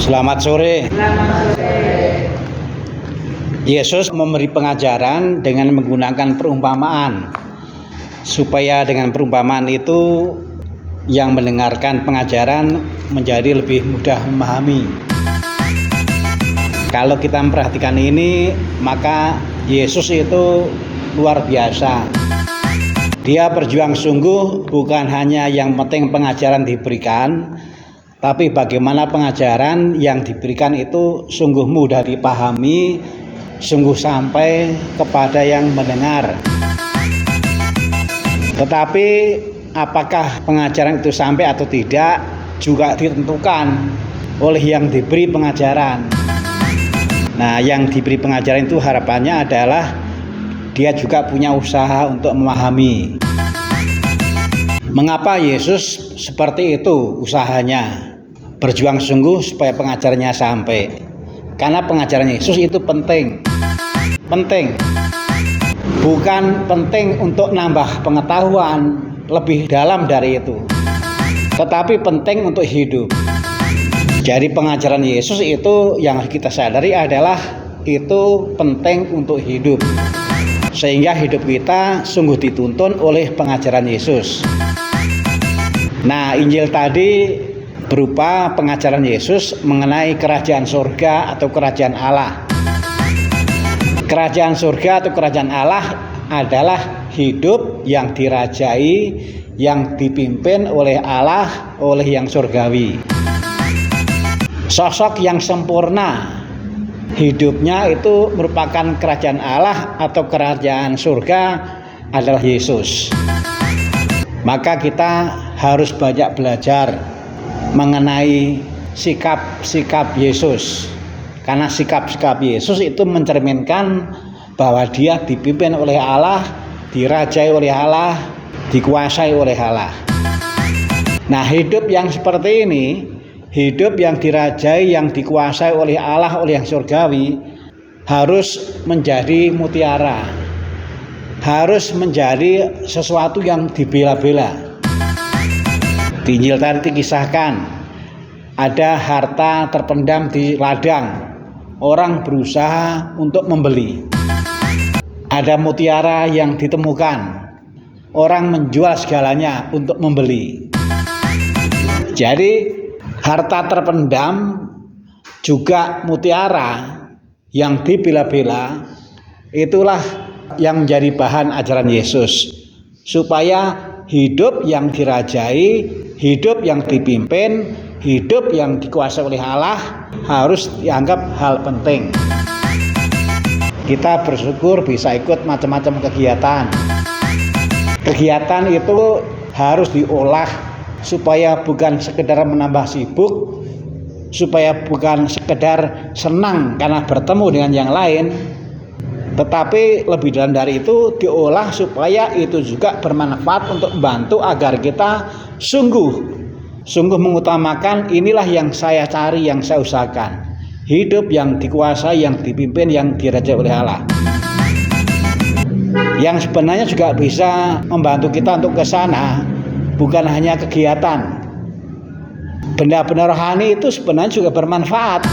Selamat sore. Yesus memberi pengajaran dengan menggunakan perumpamaan, supaya dengan perumpamaan itu yang mendengarkan pengajaran menjadi lebih mudah memahami. Kalau kita memperhatikan ini, maka Yesus itu luar biasa. Dia berjuang sungguh, bukan hanya yang penting pengajaran diberikan, tapi bagaimana pengajaran yang diberikan itu sungguh mudah dipahami, sungguh sampai kepada yang mendengar. Tetapi apakah pengajaran itu sampai atau tidak juga ditentukan oleh yang diberi pengajaran. Nah, yang diberi pengajaran itu harapannya adalah dia juga punya usaha untuk memahami. Mengapa Yesus seperti itu usahanya? Berjuang sungguh supaya pengajarannya sampai. Karena pengajaran Yesus itu penting. Penting. Bukan penting untuk nambah pengetahuan lebih dalam dari itu, tetapi penting untuk hidup. Jadi pengajaran Yesus itu yang kita sadari adalah itu penting untuk hidup, sehingga hidup kita sungguh dituntun oleh pengajaran Yesus. Nah, Injil tadi berupa pengajaran Yesus mengenai kerajaan surga atau kerajaan Allah. Kerajaan surga atau kerajaan Allah adalah hidup yang dirajai, yang dipimpin oleh Allah, oleh yang surgawi. Sosok yang sempurna hidupnya itu merupakan kerajaan Allah atau kerajaan surga adalah Yesus. Maka kita harus banyak belajar mengenai sikap-sikap Yesus, karena sikap-sikap Yesus itu mencerminkan bahwa dia dipimpin oleh Allah, dirajai oleh Allah, dikuasai oleh Allah. Nah, hidup yang seperti ini, hidup yang dirajai, yang dikuasai oleh Allah, oleh yang surgawi, harus menjadi mutiara, harus menjadi sesuatu yang dibela-bela. Di Injil tadi dikisahkan ada harta terpendam di ladang, orang berusaha untuk membeli. Ada mutiara yang ditemukan, orang menjual segalanya untuk membeli. Jadi harta terpendam juga mutiara yang dibela-bela, itulah yang menjadi bahan ajaran Yesus, supaya hidup yang dirajai, hidup yang dipimpin, hidup yang dikuasai oleh Allah harus dianggap hal penting. Kita bersyukur bisa ikut macam-macam kegiatan. Kegiatan itu harus diolah supaya bukan sekedar menambah sibuk, supaya bukan sekedar senang karena bertemu dengan yang lain, tetapi lebih dalam dari itu diolah supaya itu juga bermanfaat untuk membantu agar kita sungguh mengutamakan inilah yang saya cari, yang saya usahakan. Hidup yang dikuasai, yang dipimpin, yang dirajai oleh Allah. Yang sebenarnya juga bisa membantu kita untuk ke sana, bukan hanya kegiatan. Benda-benda rohani itu sebenarnya juga bermanfaat.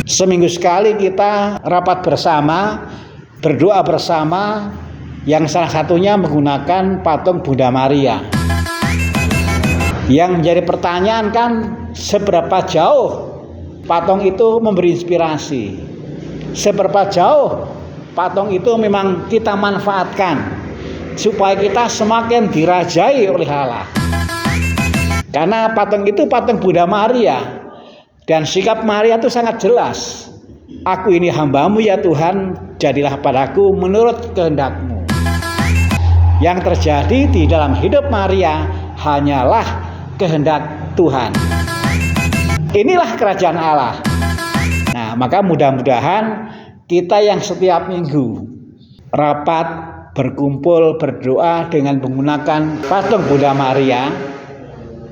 Seminggu sekali kita rapat bersama, berdoa bersama, yang salah satunya menggunakan patung Bunda Maria. Yang menjadi pertanyaan kan, seberapa jauh patung itu memberi inspirasi? Seberapa jauh patung itu memang kita manfaatkan supaya kita semakin dirajai oleh Allah? Karena patung itu patung Bunda Maria, dan sikap Maria itu sangat jelas. Aku ini hambamu ya Tuhan, jadilah padaku menurut kehendak-Mu. Yang terjadi di dalam hidup Maria hanyalah kehendak Tuhan. Inilah kerajaan Allah. Nah, maka mudah-mudahan kita yang setiap minggu rapat, berkumpul, berdoa dengan menggunakan patung Bunda Maria,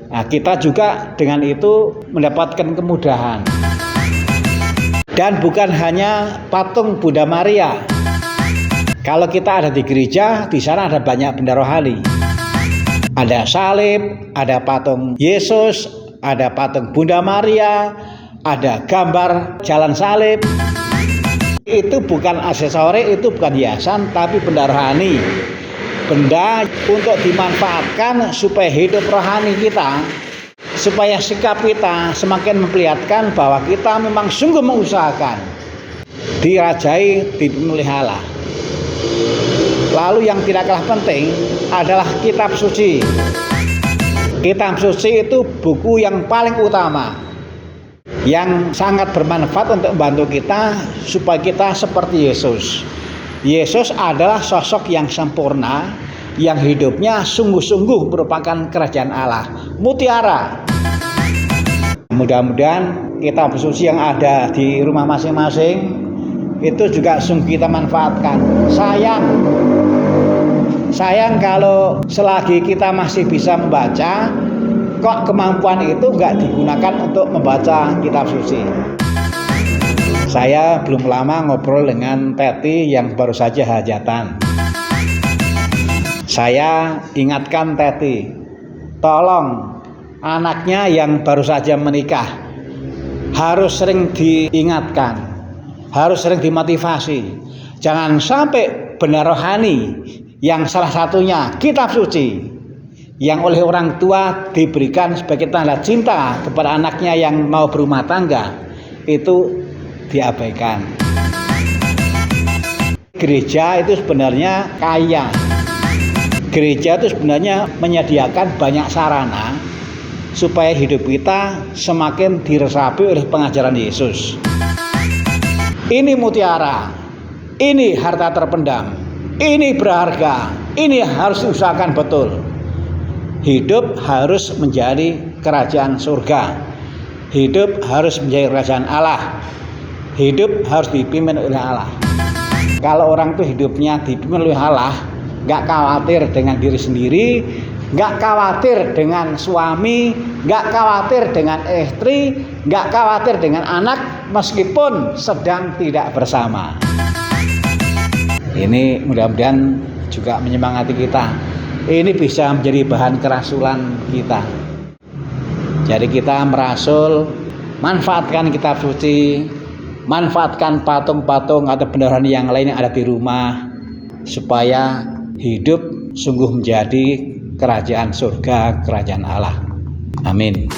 nah, kita juga dengan itu mendapatkan kemudahan. Dan bukan hanya patung Bunda Maria. Kalau kita ada di gereja, di sana ada banyak benda rohani. Ada salib, ada patung Yesus, ada patung Bunda Maria, ada gambar jalan salib. Itu bukan aksesori, itu bukan hiasan, tapi benda rohani. Benda untuk dimanfaatkan supaya hidup rohani kita, supaya sikap kita semakin memperlihatkan bahwa kita memang sungguh mengusahakan dirajai, dipimpin oleh Allah. Lalu yang tidak kalah penting adalah kitab suci. Kitab suci itu buku yang paling utama, yang sangat bermanfaat untuk membantu kita supaya kita seperti Yesus. Yesus adalah sosok yang sempurna, yang hidupnya sungguh-sungguh merupakan kerajaan Allah, mutiara. Mudah-mudahan kitab suci yang ada di rumah masing-masing itu juga sungguh kita manfaatkan. Sayang kalau selagi kita masih bisa membaca, kok kemampuan itu nggak digunakan untuk membaca kitab suci. Saya belum lama ngobrol dengan Teti yang baru saja hajatan. Saya ingatkan Teti, tolong anaknya yang baru saja menikah harus sering diingatkan, harus sering dimotivasi. Jangan sampai benda rohani yang salah satunya kitab suci yang oleh orang tua diberikan sebagai tanda cinta kepada anaknya yang mau berumah tangga itu diabaikan. Gereja itu sebenarnya kaya. Gereja itu sebenarnya menyediakan banyak sarana supaya hidup kita semakin diresapi oleh pengajaran Yesus. Ini mutiara, ini harta terpendam, ini berharga, ini harus diusahakan betul. Hidup harus menjadi kerajaan surga. Hidup harus menjadi kerajaan Allah. Hidup harus dipimpin oleh Allah. Kalau orang itu hidupnya dipimpin oleh Allah, nggak khawatir dengan diri sendiri, nggak khawatir dengan suami, nggak khawatir dengan istri, nggak khawatir dengan anak, meskipun sedang tidak bersama. Ini mudah-mudahan juga menyemangati kita. Ini bisa menjadi bahan kerasulan kita. Jadi kita merasul, manfaatkan kitab suci, manfaatkan patung-patung atau benda rohani yang lain yang ada di rumah, supaya hidup sungguh menjadi kerajaan surga, kerajaan Allah. Amin.